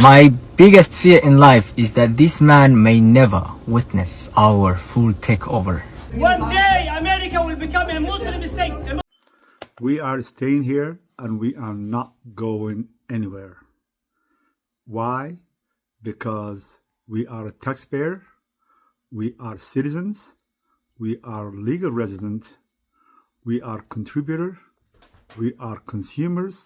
My biggest fear in life is that this man may never witness our full takeover. One day, America will become a Muslim state. We are staying here and we are not going anywhere. Why? Because we are a taxpayer, we are citizens, we are legal residents, we are contributors, we are consumers,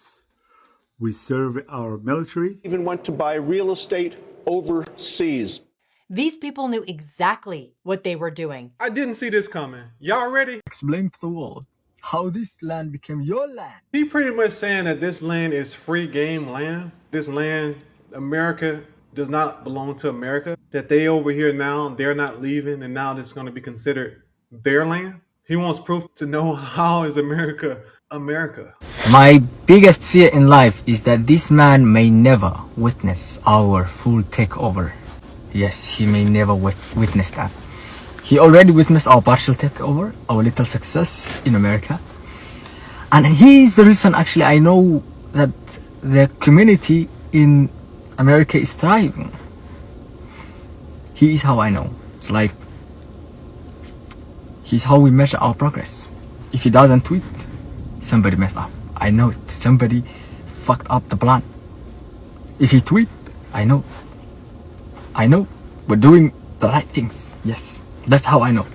we serve our military. Even went to buy real estate overseas. These people knew exactly what they were doing. I didn't see this coming. Y'all ready? Explain to the world how this land became your land. He pretty much saying that this land is free game land. This land, America, does not belong to America. That they over here now, they're not leaving, and now it's going to be considered their land. He wants proof to know how is America America. My biggest fear in life is that this man may never witness our full takeover. Yes, he may never witness that. He already witnessed our partial takeover, our little success in America. And he is the reason actually I know that the community in America is thriving. He is how I know. It's like, he's how we measure our progress. If he doesn't tweet, somebody messed up. I know it. Somebody fucked up the plan. If he tweet, I know. We're doing the right things. Yes, that's how I know.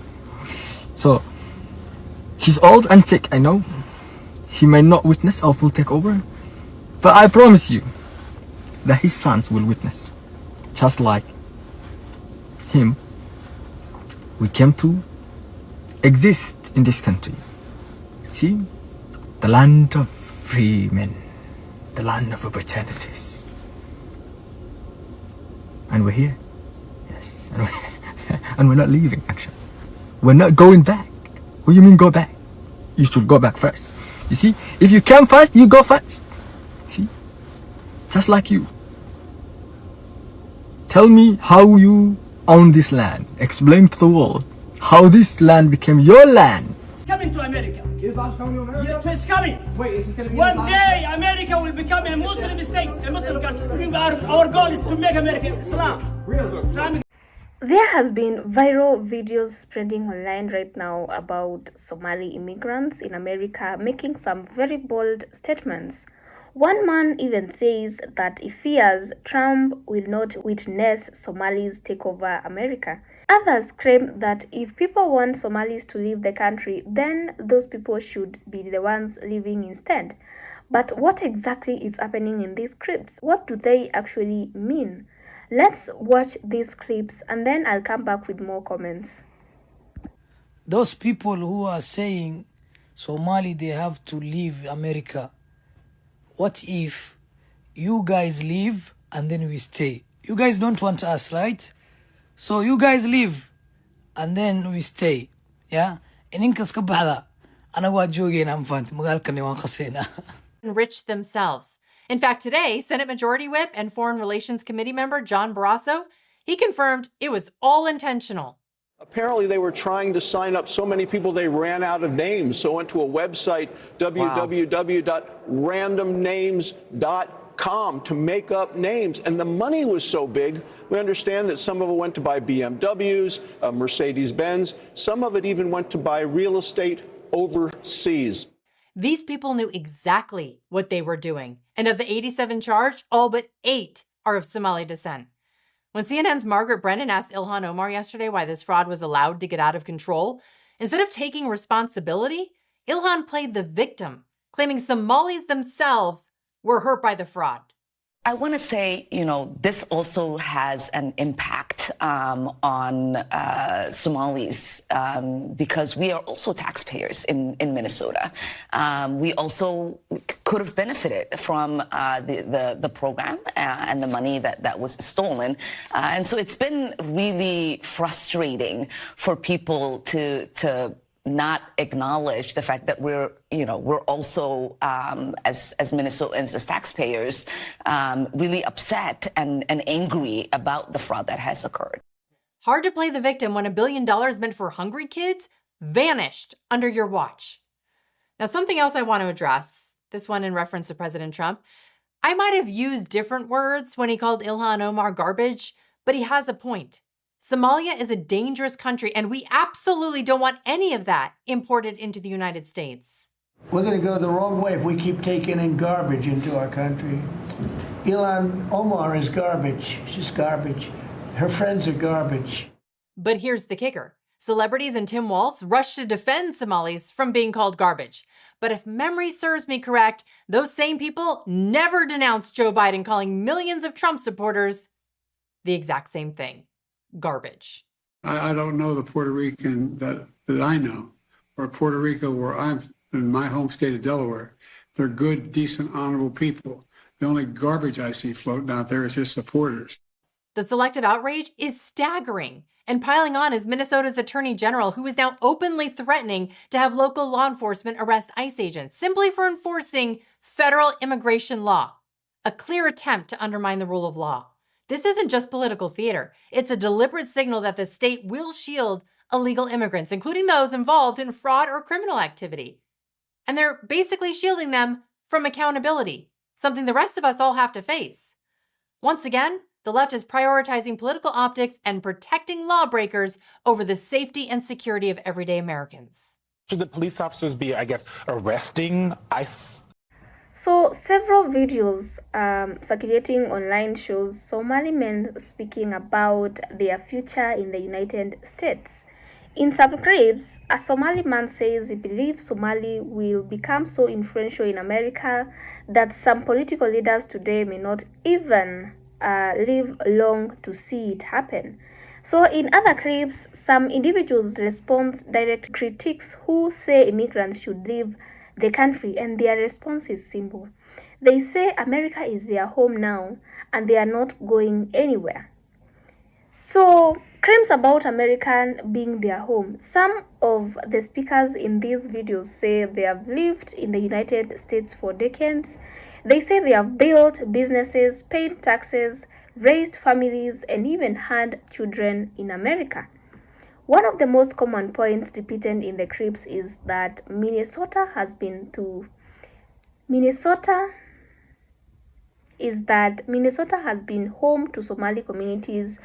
So, he's old and sick, I know. He may not witness our full takeover, but I promise you that his sons will witness. Just like him, we came to exist in this country. See? The land of free men. The land of opportunities. And we're here. Yes. And we're not leaving, actually. We're not going back. What do you mean go back? You should go back first. You see? If you come first, you go first. See? Just like you. Tell me how you own this land. Explain to the world how this land became your land. Coming to America. Islam's coming to America? Yeah, it's coming. Wait, is this going to be One day, America will become a Muslim state, a Muslim country. Our goal is to make America Islam. Really? Islamic. There has been viral videos spreading online right now about Somali immigrants in America making some very bold statements. One man even says that he fears Trump will not witness Somalis take over America. Others claim that if people want Somalis to leave the country, then those people should be the ones leaving instead. But what exactly is happening in these clips? What do they actually mean? Let's watch these clips and then I'll come back with more comments. Those people who are saying Somali, they have to leave America. What if you guys leave and then we stay? You guys don't want us, right? So you guys leave and then we stay. Yeah? Ininkas ka bada. Anawa jogi na mfant. Magal ka niwang kasena. Enrich themselves. In fact, today, Senate Majority Whip and Foreign Relations Committee member John Barrasso, he confirmed it was all intentional. Apparently, they were trying to sign up so many people they ran out of names. So went to a website, www.randomnames.com, to make up names. And the money was so big, we understand that some of it went to buy BMWs, Mercedes-Benz. Some of it even went to buy real estate overseas. These people knew exactly what they were doing. And of the 87 charged, all but 8 are of Somali descent. When CNN's Margaret Brennan asked Ilhan Omar yesterday why this fraud was allowed to get out of control, instead of taking responsibility, Ilhan played the victim, claiming Somalis themselves were hurt by the fraud. I want to say, this also has an impact on Somalis because we are also taxpayers in Minnesota. We also could have benefited from the program and the money that was stolen. And so it's been really frustrating for people to not acknowledge the fact that we're also, as Minnesotans, as taxpayers, really upset and angry about the fraud that has occurred. Hard to play the victim when $1 billion meant for hungry kids vanished under your watch. Now, something else I want to address, this one in reference to President Trump. I might have used different words when he called Ilhan Omar garbage, but he has a point. Somalia is a dangerous country, and we absolutely don't want any of that imported into the United States. We're going to go the wrong way if we keep taking in garbage into our country. Ilhan Omar is garbage. She's garbage. Her friends are garbage. But here's the kicker. Celebrities and Tim Walz rushed to defend Somalis from being called garbage. But if memory serves me correct, those same people never denounced Joe Biden calling millions of Trump supporters the exact same thing. Garbage. I don't know the Puerto Rican that I know, or Puerto Rico where I'm in my home state of Delaware. They're good, decent, honorable people. The only garbage I see floating out there is his supporters. The selective outrage is staggering. And piling on is Minnesota's Attorney General, who is now openly threatening to have local law enforcement arrest ICE agents simply for enforcing federal immigration law. A clear attempt to undermine the rule of law. This isn't just political theater. It's a deliberate signal that the state will shield illegal immigrants, including those involved in fraud or criminal activity. And they're basically shielding them from accountability, something the rest of us all have to face. Once again, the left is prioritizing political optics and protecting lawbreakers over the safety and security of everyday Americans. Should the police officers be, arresting ICE? So, several videos circulating online shows Somali men speaking about their future in the United States. In some clips, a Somali man says he believes Somali will become so influential in America that some political leaders today may not even live long to see it happen. So in other clips, some individuals respond direct critics who say immigrants should leave the country, and their response is simple. They say America is their home now and they are not going anywhere. So claims about America being their home. Some of the speakers in these videos say they have lived in the United States for decades. They say they have built businesses, paid taxes, raised families, and even had children in America. One of the most common points repeated in the clips is that Minnesota has been home to Somali communities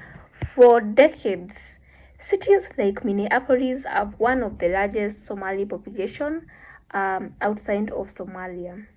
for decades. Cities like Minneapolis have one of the largest Somali population outside of Somalia.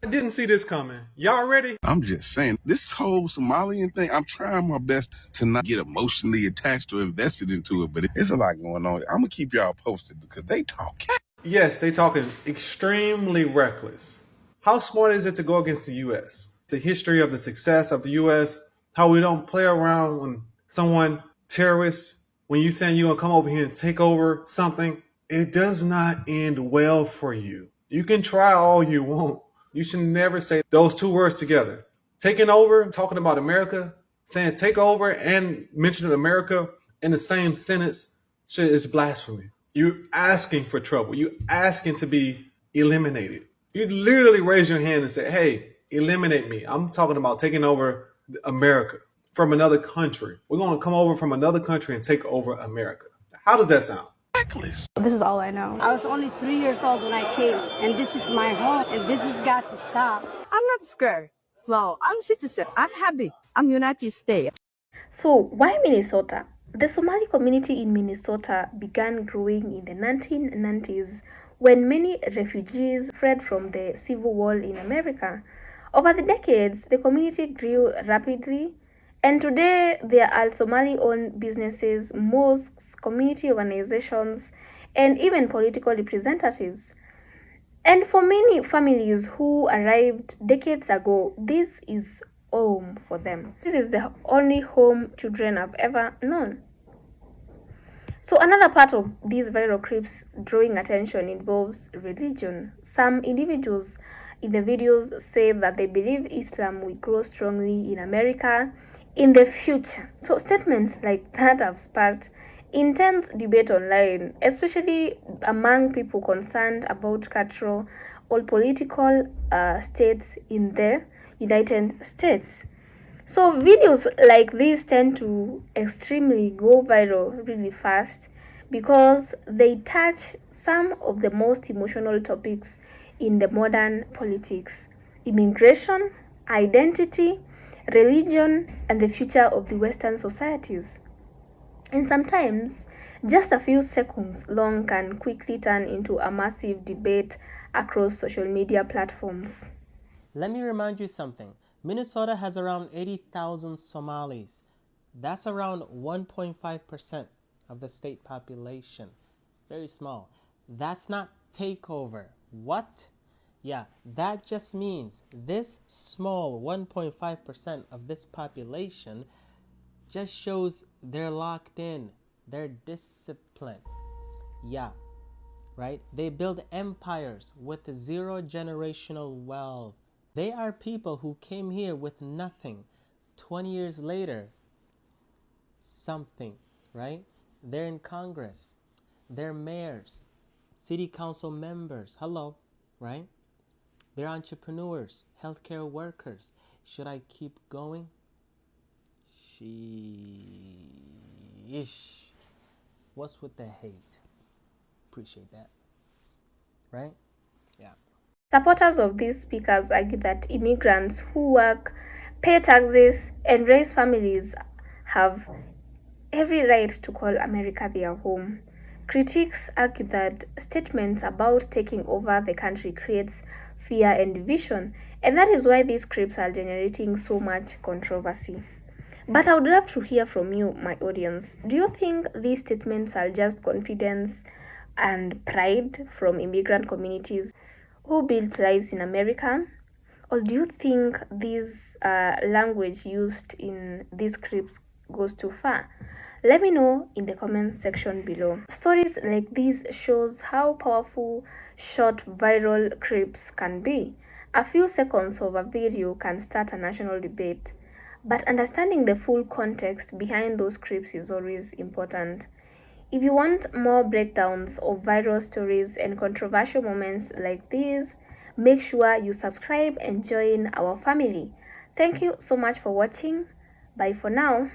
I didn't see this coming. Y'all ready? I'm just saying, this whole Somalian thing, I'm trying my best to not get emotionally attached or invested into it, but it's a lot going on. I'm going to keep y'all posted because they talk. Yes, they talking extremely reckless. How smart is it to go against the U.S.? The history of the success of the U.S., how we don't play around when someone, terrorists, when you saying you're going to come over here and take over something, it does not end well for you. You can try all you want. You should never say those two words together. Taking over, talking about America, saying take over and mentioning America in the same sentence, shit is blasphemy. You're asking for trouble. You're asking to be eliminated. You literally raise your hand and say, hey, eliminate me. I'm talking about taking over America from another country. We're going to come over from another country and take over America. How does that sound? This is all I know. I was only 3 years old when I came, and this is my home, and this has got to stop. I'm not scared. So I'm a citizen. I'm happy. I'm United States. So why Minnesota? The Somali community in Minnesota began growing in the 1990s when many refugees fled from the civil war in America. Over the decades, the community grew rapidly, and today there are Somali-owned businesses, mosques, community organizations, and even political representatives. And for many families who arrived decades ago, this is home for them. This is the only home children have ever known. So another part of these viral clips drawing attention involves religion. Some individuals in the videos say that they believe Islam will grow strongly in America in the future. So statements like that have sparked intense debate online, especially among people concerned about cultural or political states in the United States. So videos like this tend to extremely go viral really fast because they touch some of the most emotional topics in the modern politics. immigration, identity, religion, and the future of the Western societies. And sometimes, just a few seconds long can quickly turn into a massive debate across social media platforms. Let me remind you something. Minnesota has around 80,000 Somalis. That's around 1.5% of the state population. Very small. That's not takeover. What? Yeah, that just means this small 1.5% of this population just shows they're locked in, they're disciplined. Yeah, right? They build empires with zero generational wealth. They are people who came here with nothing. 20 years later, something, right? They're in Congress, they're mayors, city council members, hello, right? They're entrepreneurs, healthcare workers. Should I keep going? Sheesh. What's with the hate? Appreciate that. Right? Yeah. Supporters of these speakers argue that immigrants who work, pay taxes, and raise families have every right to call America their home. Critics argue that statements about taking over the country creates fear and division, and that is why these scripts are generating so much controversy. But I would love to hear from you, my audience. Do you think these statements are just confidence and pride from immigrant communities who built lives in America? Or do you think this language used in these scripts goes too far? Let me know in the comment section below. Stories like these shows how powerful short viral clips can be. A few seconds of a video can start a national debate, but understanding the full context behind those clips is always important. If you want more breakdowns of viral stories and controversial moments like these, make sure you subscribe and join our family. Thank you so much for watching. Bye for now.